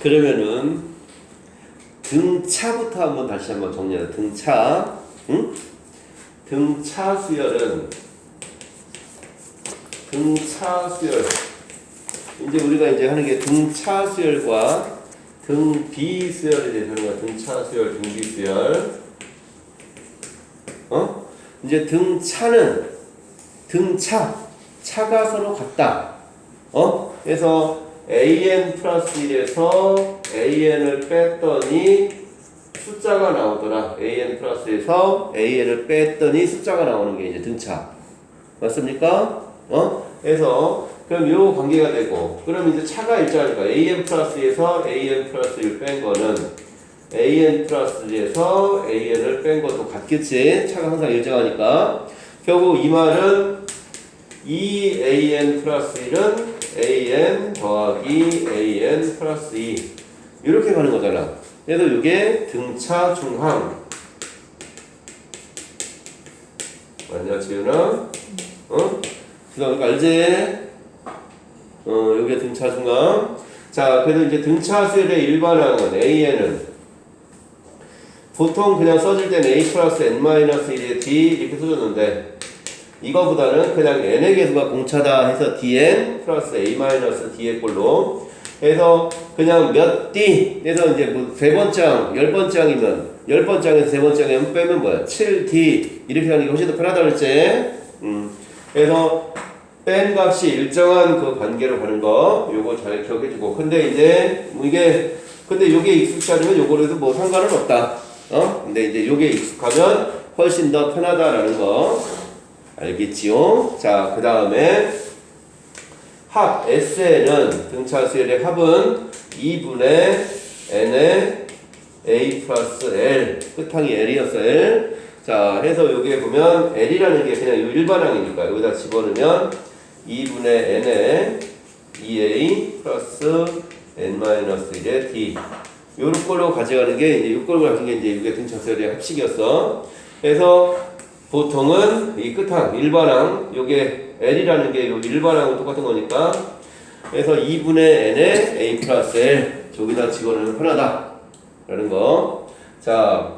그러면은 등차부터 한번 다시 한번 정리하자. 등차, 응? 등차 수열은 등차 수열. 이제 우리가 이제 하는 게 등차 수열과 등비 수열에 대해서 하는 거야. 등차 수열, 등비 수열. 이제 등차는 차가 서로 같다. 그래서 an 플러스 1에서 an을 뺐더니 숫자가 나오더라. an 플러스에서 an을 뺐더니 숫자가 나오는 게 이제 등차. 맞습니까? 그래서 그럼 요 관계가 되고, 그럼 이제 차가 일정하니까 an 플러스에서 an 플러스 1 뺀 거는 an 플러스에서 an을 뺀 것도 같겠지. 차가 항상 일정하니까. 결국 이 말은 2an 플러스 1은 an 더하기 an 플러스 2 이렇게 가는 거잖아. 그래서 이게 등차 중항. 맞냐 지은아? 그다음 알지? 여기가 등차 중항. 자, 그래서 이제 등차 수열의 일반항은 an은 보통 그냥 써질 때는 a 플러스 n-1의 d 이렇게 써줬는데, 이거보다는 그냥 n의 개수가 공차다 해서 dn 플러스 a-d의 꼴로 해서 그냥 몇 d 해서 이제 뭐 세 번째 항, 10번째 항이면 10번째 항에서 세 번째 항에 빼면 뭐야? 7d 이렇게 하는 게 훨씬 더 편하다 그랬지? 그래서 뺀 값이 일정한 그 관계로 가는 거 요거 잘 기억해주고, 근데 이제 이게 근데 요게 익숙치 않으면 요거로도 뭐 상관은 없다. 근데 이제 요게 익숙하면 훨씬 더 편하다라는 거 알겠지요? 자, 그 다음에 합 SN은 등차 수열의 합은 2분의 n의 a 플러스 l, 끝항이 l이었어. l. 자, 해서 여기에 보면 l이라는 게 그냥 요 일반항이니까 여기다 집어넣으면 2분의 n의 2a 플러스 n-1의 d 요런 걸로 가져가는 게 이제 요걸로 가진 게 이제 이게 등차 수열의 합식이었어. 그래서 보통은 이 끝항 일반항 요게 l이라는 게 요 일반항은 똑같은 거니까, 그래서 2분의 n의 a 플러스 l 저기다 집어넣으면 편하다 라는 거. 자,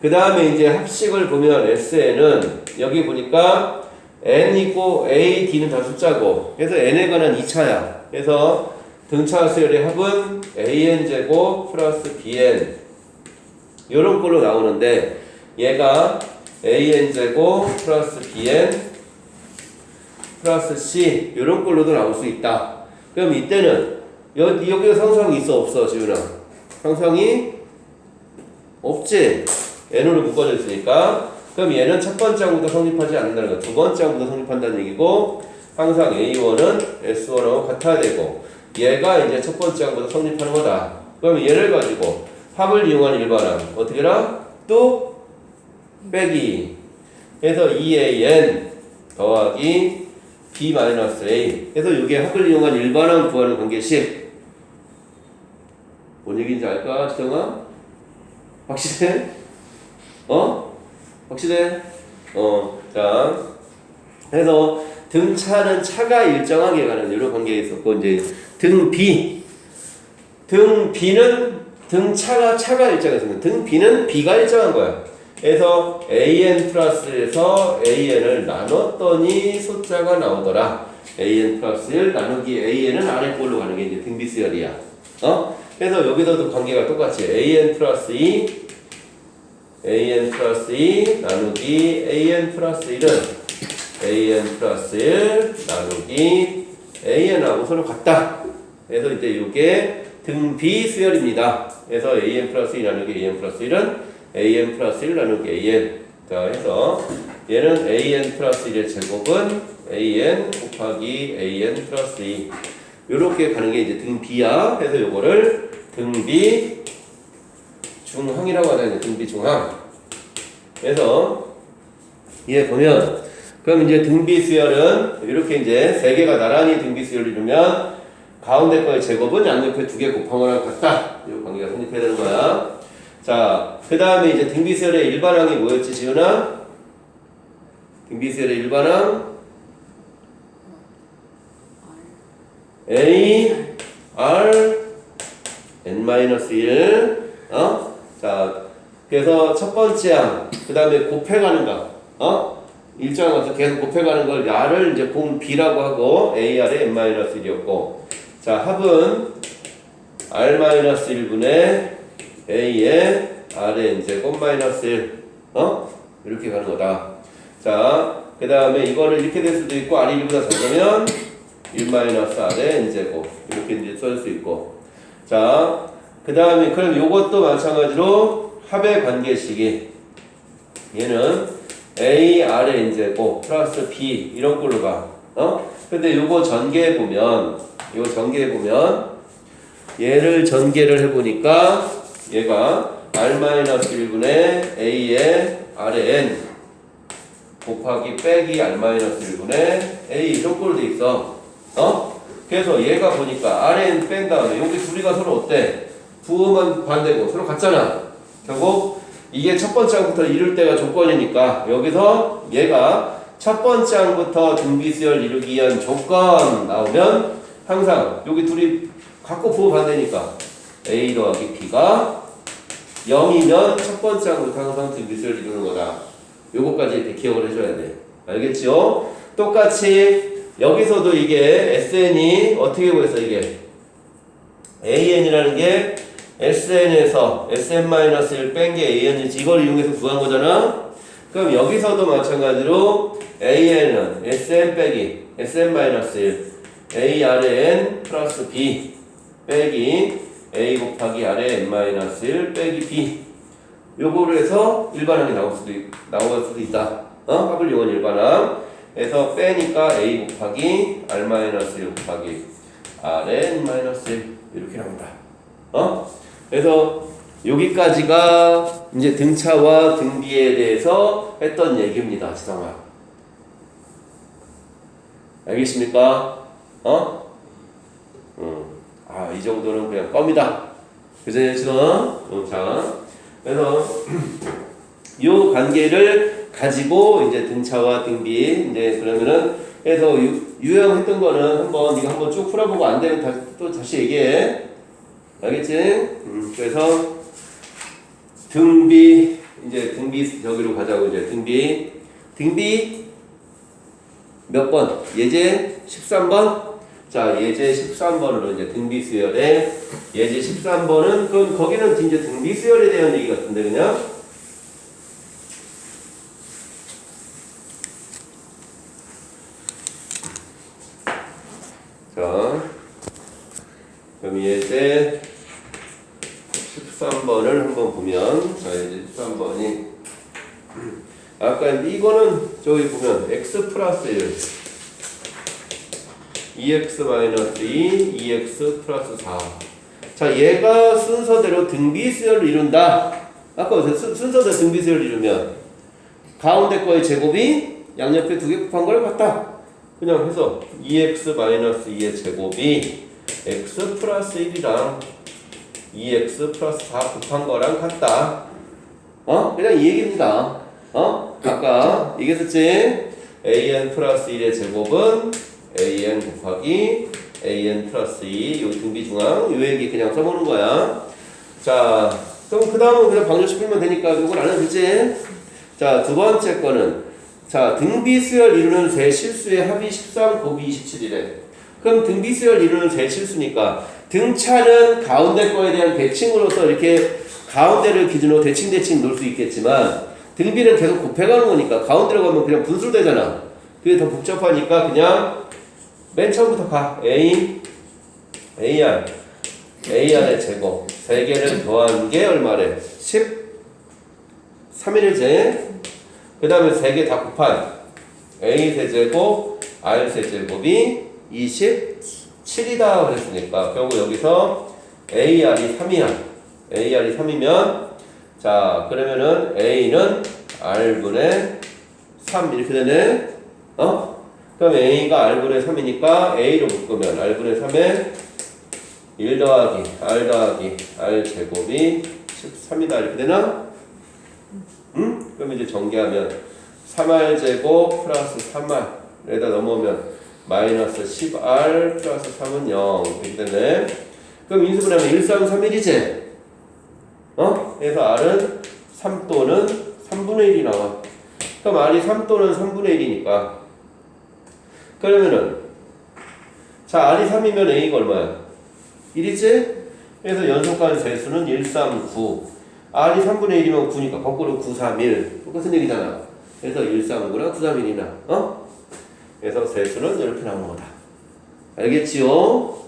그 다음에 이제 합식을 보면 SN은 여기 보니까 n이고 a, d는 다 숫자고, 그래서 n에 관한 2차야. 그래서 등차 수열의 합은 an제곱 플러스 bn 요런 꼴로 나오는데, 얘가 an제곱 플러스 bn 플러스 c 요런 꼴로도 나올 수 있다. 그럼 이때는 여기에 상수항이 있어 없어 지훈아? 상수항이 없지. n으로 묶어져 있으니까. 그럼 얘는 첫 번째 항부터 성립하지 않는다는 거, 두 번째 항부터 성립한다는 얘기고, 항상 a1은 s1하고 같아야 되고, 얘가 이제 첫 번째 항부터 성립하는 거다. 그럼 얘를 가지고 합을 이용한 일반항 어떻게 해라? 또 빼기 해서 2an 더하기 b-a. 그래서 이게 합을 이용한 일반항 구하는 관계식. 뭔 얘기인지 알까, 지정아? 확실해? 확실해? 자, 그래서 등차는 차가 일정하게 가는 이런 관계에 있었고, 이제 등비는 차가 일정했습니다. 등비는 b가 일정한 거야. 그래서 an 플러스에서 an을 나눴더니 숫자가 나오더라. an 플러스 1 나누기 an은 아래 꼴로 가는 게 이제 등비 수열이야. 그래서 여기서도 관계가 똑같이 an 플러스 2 나누기 an 플러스 1은 an 플러스 1 나누기 an하고 서로 같다. 그래서 이제 이게 등비 수열입니다. 그래서 an 플러스 2 나누기 an 플러스 1은 an 플러스 1 나누기 an. 자, 해서 얘는 an 플러스 1의 제곱은 an 곱하기 an 플러스 2 요렇게 가는 게 이제 등비야. 해서 요거를 등비 중항이라고 하잖아요. 등비 중항. 그래서 얘 보면 그럼 이제 등비 수열은 이렇게 이제 세 개가 나란히 등비 수열을 이루면 가운데 거의 제곱은 양옆에 두 개 곱한 거랑 같다. 이 관계가 성립해야 되는 거야. 자, 그 다음에 이제 등비 수열의 일반항이 뭐였지, 지훈아? 등비 수열의 일반항 A R n-1 자 그래서 첫 번째 항 그 다음에 곱해가는 거 일정에 가서 계속 곱해가는 걸 R을 이제 공 B라고 하고 AR의 n-1이었고 자 합은 R-1분의 A의 R의 n제곱 마이너스 1 이렇게 가는 거다. 자 그 다음에 이거를 이렇게 될 수도 있고 R이 1보다 작으면 1-R의 n제곱 이렇게 이제 쓸 수 있고 자 그 다음에 그럼 요것도 마찬가지로 합의 관계식이 얘는 A, R의 n제곱 플러스 B 이런 꼴로 가. 근데 요거 전개해 보면 얘를 전개를 해보니까 얘가 R-1분의 A의 R의 n 곱하기 빼기 R-1분의 A 이런 꼴로 돼 있어. 그래서 얘가 보니까 R의 n 뺀 다음에 여기 둘이가 서로 어때? 부호만 반대고 서로 같잖아. 결국 이게 첫 번째 항부터 이룰 때가 조건이니까 여기서 얘가 첫 번째 항부터 등비수열 이루기 위한 조건 나오면 항상 여기 둘이 갖고 부호 반대니까 A 더하기 B가 0이면 첫 번째 항부터 항상 등비수열 이루는 거다. 요거까지 이렇게 기억을 해줘야 돼. 알겠죠? 똑같이 여기서도 이게 SN이 어떻게 구했어 이게 AN이라는 게 SN에서 SN-1 뺀 게 AN이지 이걸 이용해서 구한 거잖아. 그럼 여기서도 마찬가지로 AN은 SN 빼기 SN-1 AR의 n 플러스 B 빼기 A 곱하기 R의 n-1 빼기 B 요거를 해서 일반항이 나올 수도 있다. 합을 이용한 일반항 해서 빼니까 A 곱하기 R-1 곱하기 R의 n-1 이렇게 나온다. 그래서 여기까지가 이제 등차와 등비에 대해서 했던 얘기입니다. 지성아. 알겠습니까? 이 정도는 그냥 껌이다. 그죠, 지성? 자, 그래서 요 관계를 가지고 이제 등차와 등비 이제 그러면은 그래서 유형했던 거는 네가 한번 쭉 풀어보고 안 되면 또 다시 얘기해. 알겠지? 그래서 등비 저기로 가자고 이제 등비 몇 번? 예제 13번? 자, 예제 13번으로 이제 등비수열의 예제 13번은 그럼 거기는 이제 등비수열에 대한 얘기 같은데 그냥 자, 그럼 예제 13번을 한번 보면 자, 예제 13번이 아까 이거는 저기 보면 x 플러스 1 2x-2 2x 플러스 4 자 얘가 순서대로 등비수열을 이룬다. 아까 순서대로 등비수열을 이루면 가운데 거의 제곱이 양옆에 두 개 곱한 걸 같다. 그냥 해서 2x-2의 제곱이 x 플러스 1이랑 2x 플러스 4 곱한 거랑 같다. 그냥 이 얘기입니다. 아까 얘기했었지? an 플러스 1의 제곱은 an 곱하기 an 플러스 2 여기 등비중앙 요 얘기 그냥 써보는 거야. 자 그럼 그 다음은 그냥 방정식풀면 되니까 이걸 안 해도 되지. 자 두 번째 거는 자 등비수열 이루는 세 실수의 합이 13 곱이 27이래. 그럼 등비수열 이루는 세 실수니까 등차는 가운데 거에 대한 대칭으로서 이렇게 가운데를 기준으로 대칭 놓을 수 있겠지만 등비는 계속 곱해가는 거니까 가운데로 가면 그냥 분술되잖아. 그게 더 복잡하니까 그냥 맨 처음부터 가. AR의 제곱 3개를 더한 게 얼마래? 13일제 그 다음에 3개 다 곱한 A 세제곱 R 세제곱이 27이다 그랬으니까 결국 여기서 AR이 3이야. AR이 3이면 자 그러면은 A는 R분의 3 이렇게 되네. 그럼 A가 R분의 3이니까 A로 묶으면 R분의 3에 1 더하기 R 더하기 R 제곱이 13이다 이렇게 되나? 그럼 이제 전개하면 3R 제곱 플러스 3R에다 넘어오면 마이너스 10R 플러스 3은 0 이렇게 되네. 그럼 인수분해하면 1, 3, 3, 1이지? 그래서 R은 3 또는 3분의 1이 나와. 그럼 R이 3 또는 3분의 1이니까. 그러면은, 자, R이 3이면 A가 얼마야? 1이지? 그래서 연속하는 세수는 1, 3, 9. R이 3분의 1이면 9니까 거꾸로 9, 3, 1. 똑같은 얘기잖아. 그래서 1, 3, 9랑 9, 3, 1이나. 그래서 세수는 이렇게 나오는 거다. 알겠지요?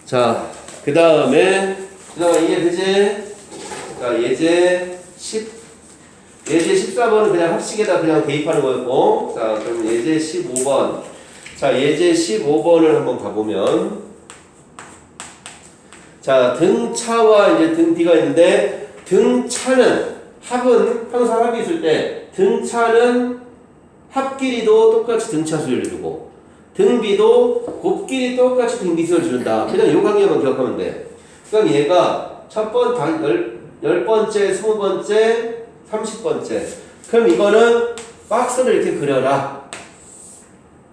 자, 그 다음에 이해되지? 자, 예제 14번은 그냥 합식에다 그냥 대입하는 거였고, 자, 그럼 예제 15번. 자, 예제 15번을 한번 가보면, 자, 등차와 이제 등비가 있는데, 등차는, 합은, 항상 합이 있을 때, 등차는 합끼리도 똑같이 등차 수열을 주고, 등비도 곱끼리 똑같이 등비 수열을 주는다. 그냥 요 관계만 기억하면 돼. 그럼 얘가 첫 번, 10번째, 20번째, 30번째. 그럼 이거는 박스를 이렇게 그려라.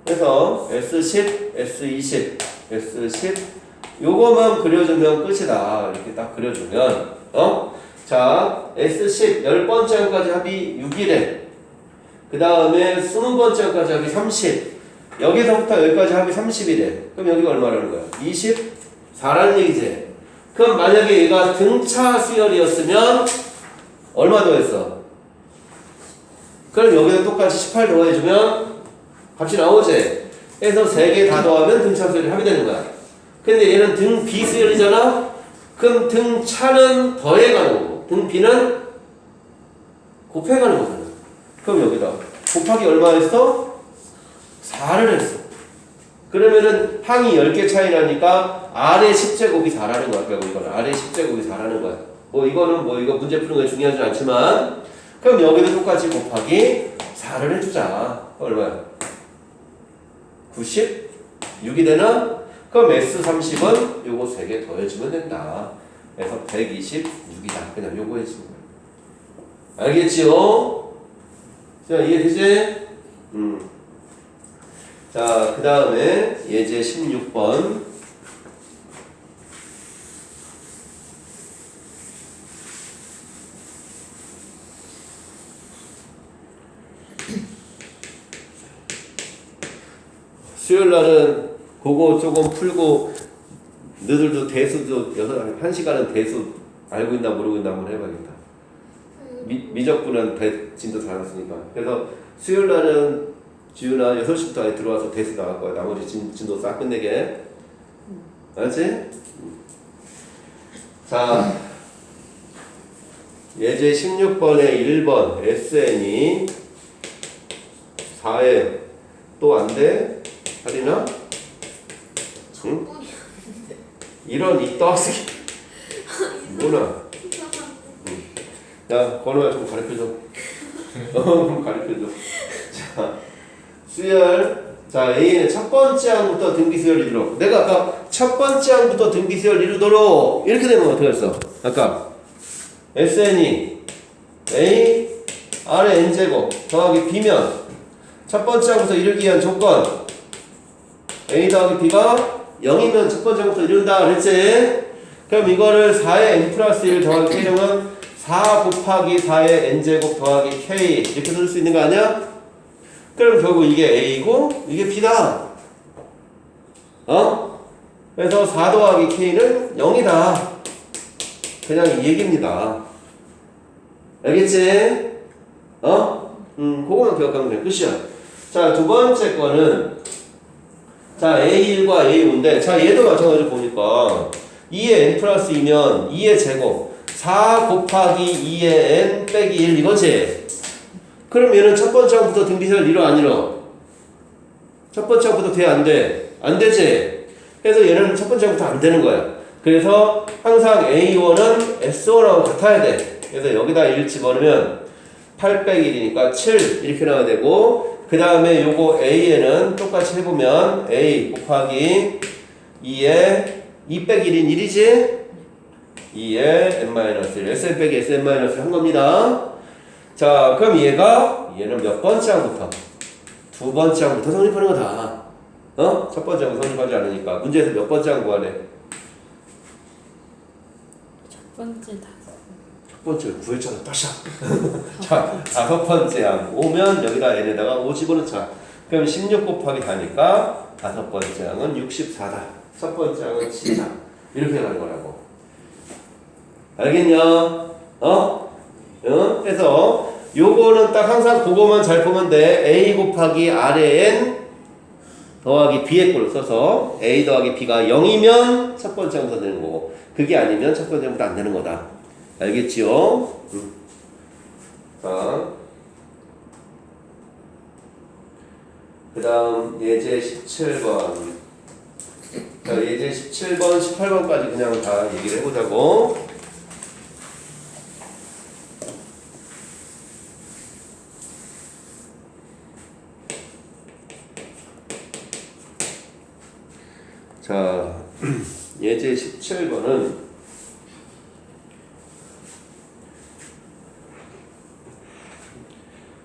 그래서 S10, S20, S10 요거만 그려주면 끝이다. 이렇게 딱 그려주면 자, S10 10번째 항까지 합이 6이래. 그 다음에 20번째 항까지 합이 30. 여기서부터 여기까지 합이 30이래. 그럼 여기가 얼마라는 거야? 24라는 얘기지. 그럼 만약에 얘가 등차 수열이었으면 얼마 더했어? 그럼 여기다 똑같이 18 더해주면 값이 나오지. 그래서 3개 다 더하면 등차 수열이 합이 되는 거야. 근데 얘는 등 비수열이잖아? 그럼 등차는 더해가는 거고 등비는 곱해가는 거잖아. 그럼 여기다 곱하기 얼마 했어? 4를 했어. 그러면은 항이 10개 차이 나니까 R의 10제곱이 4라는 거야. 결국 이거는 R의 10제곱이 4라는 거야. 이거는 이거 문제 푸는 거 중요하지 않지만, 그럼 여기도 똑같이 곱하기 4를 해주자. 얼마야? 96이 되나? 그럼 S30은 요거 3개 더해주면 된다. 그래서 126이다. 그냥 요거 해주는 거야. 알겠지요? 자, 이해되지? 자, 그 다음에 예제 16번. 수요일날은 그거 조금 풀고 너희들도 대수도 1시간은 대수 알고 있나 모르고 있나 한번 해봐야겠다. 미적분은 진도 다 알았으니까. 그래서 수요일날은 지윤아 6시부터 아예 들어와서 대수 나갈 거야. 나머지 진도 싹 끝내게. 알았지? 자, 예제 16번에 1번 SN이 4에 또 안 돼? 할인아? 응? 이런 이 떠쓰기 뭐나? 야, 건우야 좀 가르쳐줘. 좀 가르쳐줘. 자, 수열. 자, A는 첫 번째 항부터 등비 수열 이루도록. 내가 아까 첫 번째 항부터 등비 수열 이루도록 이렇게 되면 어떻게 했어? 아까 SN이 A R의 N제곱 더하기 B면 첫 번째 항부터 이루기 위한 조건 A 더하기 B가 0이면 첫 번째 항부터 이룬다 그랬지? 그럼 이거를 4의 N 플러스 1 더하기 K령은 4 곱하기 4의 N제곱 더하기 K 이렇게 쓸 수 있는 거 아니야? 그럼 결국 이게 A고 이게 B다. 그래서 4 더하기 K는 0이다. 그냥 이 얘기입니다. 알겠지? 그거만 기억하면 돼. 끝이야. 자, 두 번째 거는 자, A1과 A5인데 자, 얘도 마찬가지로 보니까 2의 N 플러스 2면 2의 제곱 4 곱하기 2의 N 빼기 1 이거지? 그럼 얘는 첫 번째 항부터 등비수열 이뤄 안 이뤄? 첫 번째 항부터 돼 안 돼? 안 되지? 그래서 얘는 첫 번째 항부터 안 되는 거야. 그래서 항상 A1은 S1하고 같아야 돼. 그래서 여기다 1 집어넣으면 8 빼기 1이니까 7 이렇게 나와야 되고 그 다음에 요거 A에는 똑같이 해보면 A 곱하기 2에 2 빼기 1인 1이지? 2에 N-1 Sn 빼기 Sn-1 한 겁니다. 자, 그럼 얘는 몇 번째 항부터? 두 번째 항부터 성립하는 거다. 첫 번째 항은 성립하지 않으니까. 문제에서 몇 번째 항 구하래? 첫 번째 다섯. 첫 번째 구했잖아. 따샤. 자, 다섯 번째 항 오면 여기다 n에다가 5 집어넣자. 그럼 16 곱하기 4니까 다섯 번째 항은 64다. 첫 번째 항은 7이다. 이렇게 가는 거라고. 알겠냐? 그래서 요거는 딱 항상 그거만 잘 보면 돼. a 곱하기 r의 n 더하기 b의 꼴을 써서 a 더하기 b가 0이면 첫 번째 항부터 되는 거고, 그게 아니면 첫 번째 항부터 안 되는 거다. 알겠지요? 자, 그 다음 예제 17번. 자, 예제 17번, 18번까지 그냥 다 얘기를 해보자고. 자, 예제 17번은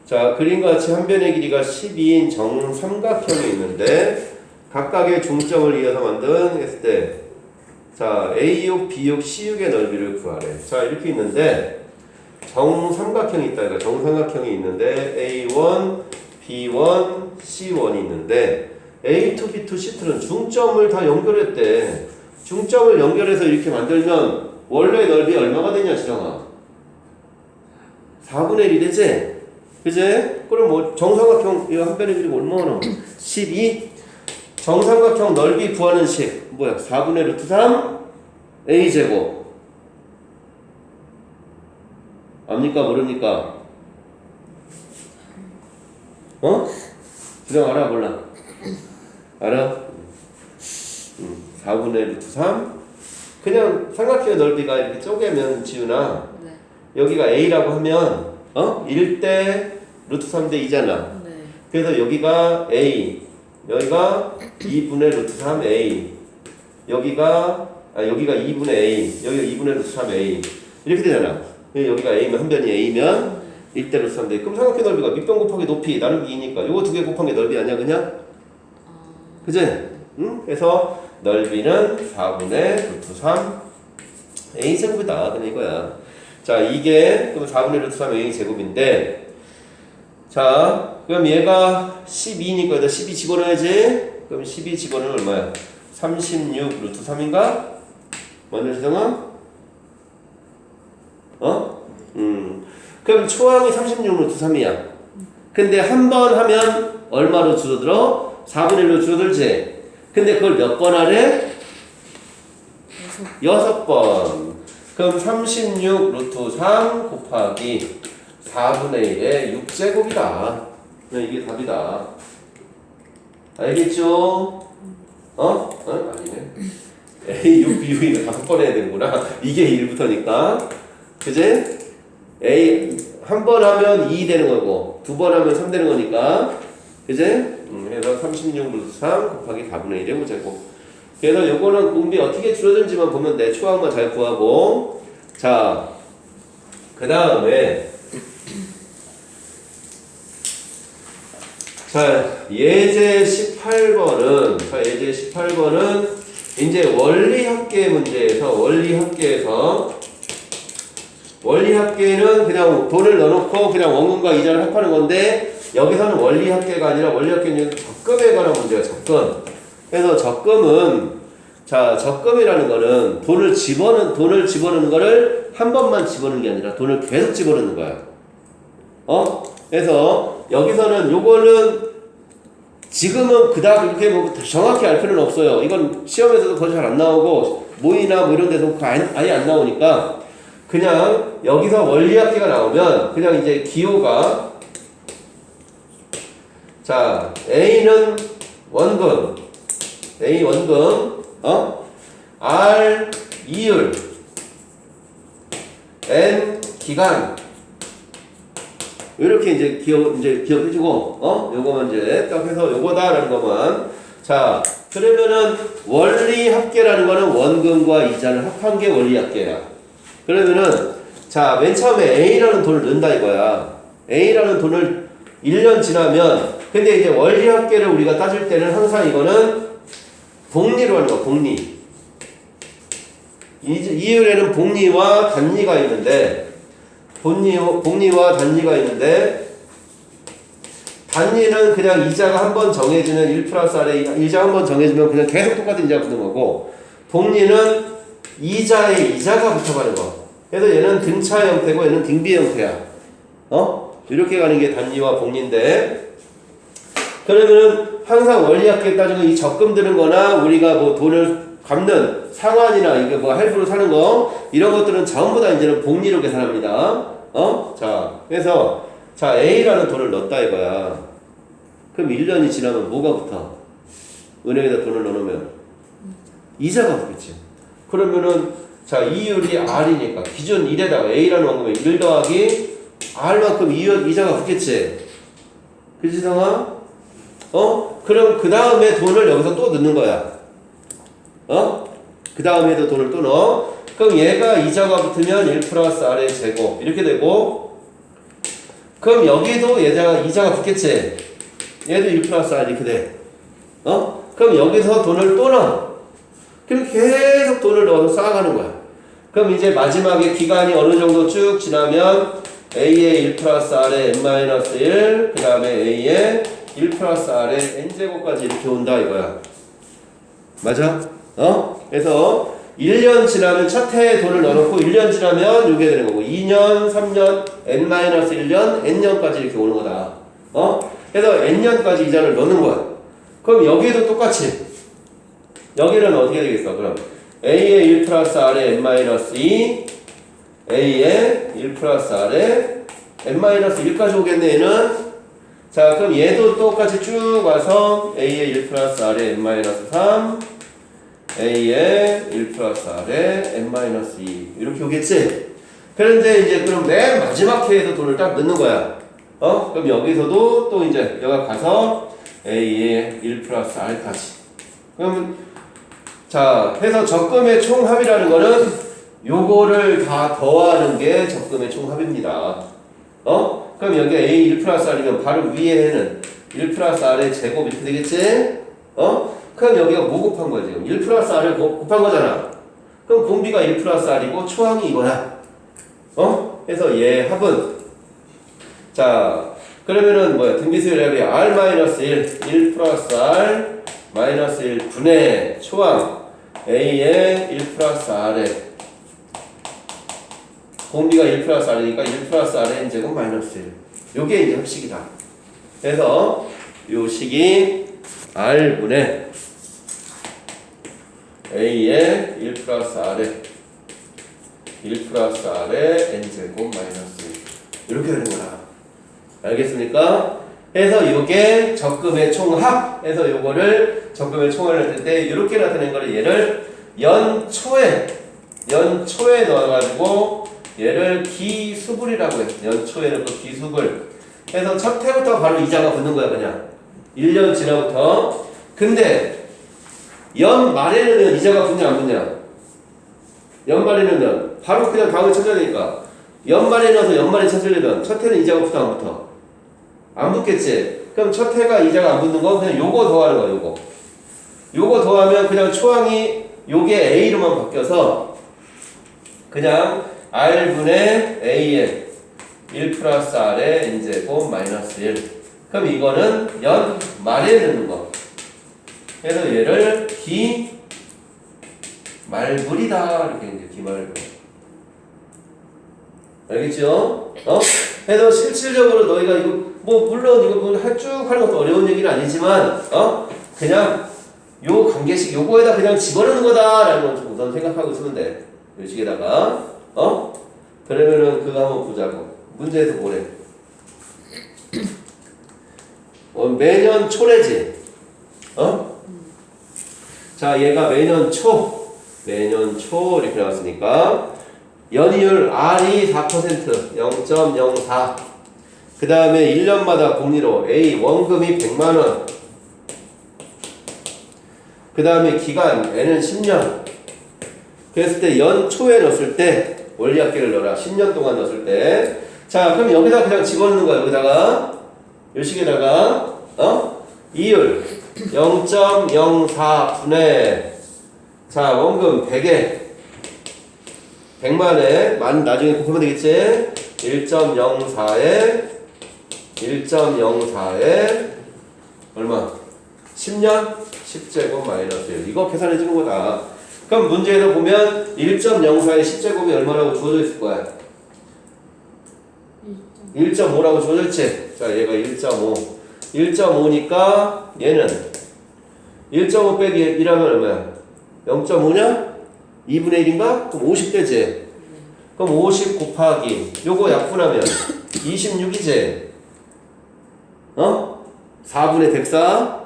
자, 그림과 같이 한 변의 길이가 12인 정삼각형이 있는데 각각의 중점을 이어서 만든 했을 때 자, A육, B육, C육의 넓이를 구하래. 자, 이렇게 있는데 정삼각형이 있다. 그러니까 정삼각형이 있는데 A1, B1, C1이 있는데 A2, B2, C2는 중점을 다 연결했대. 중점을 연결해서 이렇게 만들면 원래 넓이 얼마가 되냐, 지정아? 4분의 1이 되지? 그제? 그럼 뭐 정삼각형 이거 한 변의 길이가 얼마나? 12. 정삼각형 넓이 구하는 식 뭐야? 4분의 루트 3 a제곱. 압니까 모릅니까? 지정 알아 몰라? 알아? 4분의 루트 3 그냥 삼각형의 넓이가 이렇게 쪼개면 지우나 네. 여기가 a라고 하면 1대 루트 3대 2잖아. 네. 그래서 여기가 a, 여기가 2분의 루트 3a, 여기가 2분의 a, 여기가 2분의 루트 3a 이렇게 되잖아. 여기가 a면 한 변이 a면 1대 루트 3대. 그럼 삼각형 넓이가 밑변 곱하기 높이 나누기 2니까 요거 두 개 곱한 게 넓이 아니야 그냥? 그지? 응? 그래서 넓이는 4분의 루트 3 a 제곱이다. 그냥 이거야. 자, 이게 그럼 4분의 루트 3 a 제곱인데 자, 그럼 얘가 12니까 여기다 12 집어넣어야지. 그럼 12 집어넣으면 얼마야? 36 루트 3인가? 맞나 지성아? 그럼 초항이 36 루트 3이야. 근데 한 번 하면 얼마로 줄어들어? 4분의 1로 줄어들지? 근데 그걸 몇 번 하래? 6번. 그럼 36 루트 3 곱하기 4분의 1의 6제곱이다. 이게 답이다. 알겠죠? 아니네. A, 6, B, U가 5번 해야 되는구나. 이게 1부터니까. 그지? A, 한 번 하면 2 되는 거고, 두 번 하면 3 되는 거니까. 그지? 그래서 36 루트 3 곱하기 4분의 1의 5제곱. 그래서 요거는 공비 어떻게 줄어든지만 보면 돼. 초항만 잘 구하고. 자, 그 다음에 자, 예제 18번은 이제 원리합계 문제에서 원리합계는 그냥 돈을 넣어놓고 그냥 원금과 이자를 합하는 건데 여기서는 원리합계가 아니라 원리합계는 적금에 관한 문제야. 적금. 그래서 적금은 자, 적금이라는 거는 돈을 집어넣는 거를 한 번만 집어넣는 게 아니라 돈을 계속 집어넣는 거야. 그래서 여기서는 요거는 지금은 그닥 이렇게 뭐 정확히 알 필요는 없어요. 이건 시험에서도 거의 잘 안 나오고 모의나 뭐 이런 데서 아예 안 나오니까 그냥 여기서 원리합계가 나오면 그냥 이제 기호가 자, A는 원금, A 원금, R 이율, N 기간 이렇게 이제 기억해주고 요거만 이제 딱 해서 요거다라는 것만. 자, 그러면은 원리합계라는 거는 원금과 이자를 합한 게 원리합계야. 그러면은 자, 맨 처음에 A라는 돈을 넣는다 이거야. A라는 돈을 1년 지나면 근데 이제 원리합계를 우리가 따질 때는 항상 이거는 복리로 하는 거야, 복리. 이율에는 복리와 단리가 있는데, 복리와 단리가 있는데, 단리는 그냥 이자가 한번 정해지면 1 플러스 R에 이자 한번 정해지면 그냥 계속 똑같은 이자가 붙는 거고, 복리는 이자에 이자가 붙어가는 거. 그래서 얘는 등차 형태고 얘는 등비 형태야. 이렇게 가는 게 단리와 복리인데, 그러면 항상 원리학계 따지고 이 적금 드는 거나 우리가 뭐 돈을 갚는 상환이나 이게 뭐 할부로 사는 거 이런 것들은 전부 다 이제는 복리로 계산합니다. 자, 그래서 자 A라는 돈을 넣었다 이거야. 그럼 1년이 지나면 뭐가 붙어? 은행에다 돈을 넣으면 이자가 붙겠지. 그러면은 자 이율이 R이니까 기준 1에다가 A라는 원금에 1 더하기 R만큼 이자가 붙겠지. 그치 성아? 그럼 그 다음에 돈을 여기서 또 넣는 거야. 그 다음에도 돈을 또 넣어. 그럼 얘가 이자가 붙으면 1 플러스 R의 제곱 이렇게 되고, 그럼 여기도 이자가 붙겠지. 얘도 1 플러스 R 이렇게 돼. 그럼 여기서 돈을 또 넣어. 그럼 계속 돈을 넣어서 쌓아가는 거야. 그럼 이제 마지막에 기간이 어느 정도 쭉 지나면 A의 1 플러스 R의 n-1, 그 다음에 A의 1 플러스 R의 n제곱까지 이렇게 온다 이거야. 맞아? 그래서 1년 지나면 첫 해에 돈을 넣어놓고 1년 지나면 이게 되는 거고 2년, 3년, n-1년, n년까지 이렇게 오는 거다. 그래서 n년까지 이자를 넣는 거야. 그럼 여기에도 똑같이 여기는 어떻게 되겠어? 그럼 A의 1 플러스 R의 n-2 A의 1 플러스 R의 n-1까지 오겠네 얘는. 자 그럼 얘도 똑같이 쭉 와서 A의 1 플러스 R의 n-3 A의 1 플러스 R의 n-2 이렇게 오겠지? 그런데 이제 그럼 맨 마지막 회에도 돈을 딱 넣는 거야. 그럼 여기서도 또 이제 여기 가서 A의 1 플러스 R까지. 그럼 자 해서 적금의 총합이라는 거는 요거를 다 더하는 게 적금의 총합입니다. 그럼 여기 A 1 플러스 R이면 바로 위에는 1 플러스 R의 제곱 이렇게 되겠지? 그럼 여기가 뭐 곱한 거야 지금? 1 플러스 R을 곱한 거잖아. 그럼 공비가 1 플러스 R이고 초항이 이거야. 그래서 얘 합은 자 그러면은 뭐야? 등비수열합이 R-1 1 플러스 R 마이너스 1 분의 초항 A의 1 플러스 R에 공비가 1 플러스 R이니까 1 플러스 R의 n제곱 마이너스 1. 요게 이제 합식이다. 그래서 요 식이 R분의 A의 1 플러스 R에 1 플러스 R의 n제곱 마이너스 1. 이렇게 되는 거야. 알겠습니까? 해서 요게 적금의 총합. 해서 요거를 적금의 총합을 할 때 이렇게 나타낸 거를 얘를 연초에 넣어가지고 얘를 기수불이라고 해. 연초에 넣고 기수불. 해서 첫 해부터 바로 이자가 붙는 거야 그냥. 1년 지나부터. 근데 연 말에 넣으면 이자가 붙냐 안 붙냐? 연 말에 넣으면 바로 그냥 다음에 찾아야 되니까 연말에 넣어서 연말에 찾으려면 첫 해는 이자가 붙어 안 붙어? 안 붙겠지? 그럼 첫 해가 이자가 안 붙는 거 그냥 요거 더하는 거야 요거 더하면 그냥 초항이 요게 A로만 바뀌어서 그냥 R분의 A의 1 플러스 R의 n제곱 마이너스 1. 그럼 이거는 연 말에 넣는 거. 그래서 얘를 기말불이다 이렇게 이제 기말불. 알겠죠? 그래서 실질적으로 너희가 이거 뭐 물론 이거 뭐 쭉 하는 것도 어려운 얘기는 아니지만 그냥 요 관계식 요거에다 그냥 집어넣는 거다라는 걸 우선 생각하고 있으면 돼. 요 식에다가 그러면은 그거 한번 보자고. 문제에서 뭐래? 매년 초래지. 자, 얘가 매년 초 이렇게 나왔으니까 연이율 R이 4%, 0.04. 그 다음에 1년마다 복리로 A 원금이 100만 원. 그 다음에 기간 N은 10년. 그랬을 때 연초에 넣었을 때 원리합계를 넣어라. 10년 동안 넣었을 때. 자, 그럼 여기다 그냥 집어넣는 거야. 여기다가 요 식에다가 이율 0.04분의 자 원금 100에 100만에 만 나중에 곱하면 되겠지? 1.04에 1.04에 얼마? 10년? 10제곱 마이너스 1 이거 계산해 주는 거다. 그럼 문제에서 보면 1.04에 10제곱이 얼마라고 주어져 있을 거야? 1.5라고 주어져 있지? 자 얘가 1.5 1.5니까 얘는 1.5 빼기 1하면 얼마야? 0.5냐? 2분의 1인가? 그럼 50되지? 그럼 50 곱하기 요거 약분하면 26이지? 4분의 104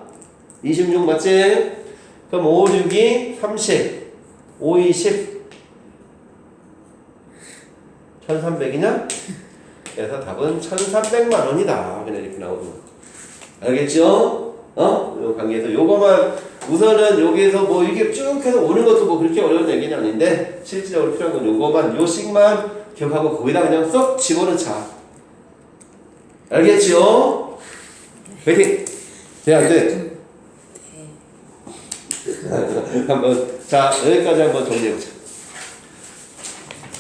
26 맞지? 그럼 5, 6이 30 5, 2, 10 1300이냐? 그래서 답은 1300만 원이다 그냥 이렇게 나오는 알겠죠? 요 관계에서 요거만 우선은 여기에서 뭐 이게 쭉 해서 오는 것도 뭐 그렇게 어려운 얘기는 아닌데 실질적으로 필요한 건 요거만 요식만 기억하고 거기다 그냥 쏙 집어넣자 알겠죠? 화이팅! 돼 안 돼? 한번 자 여기까지 한번 정리해보자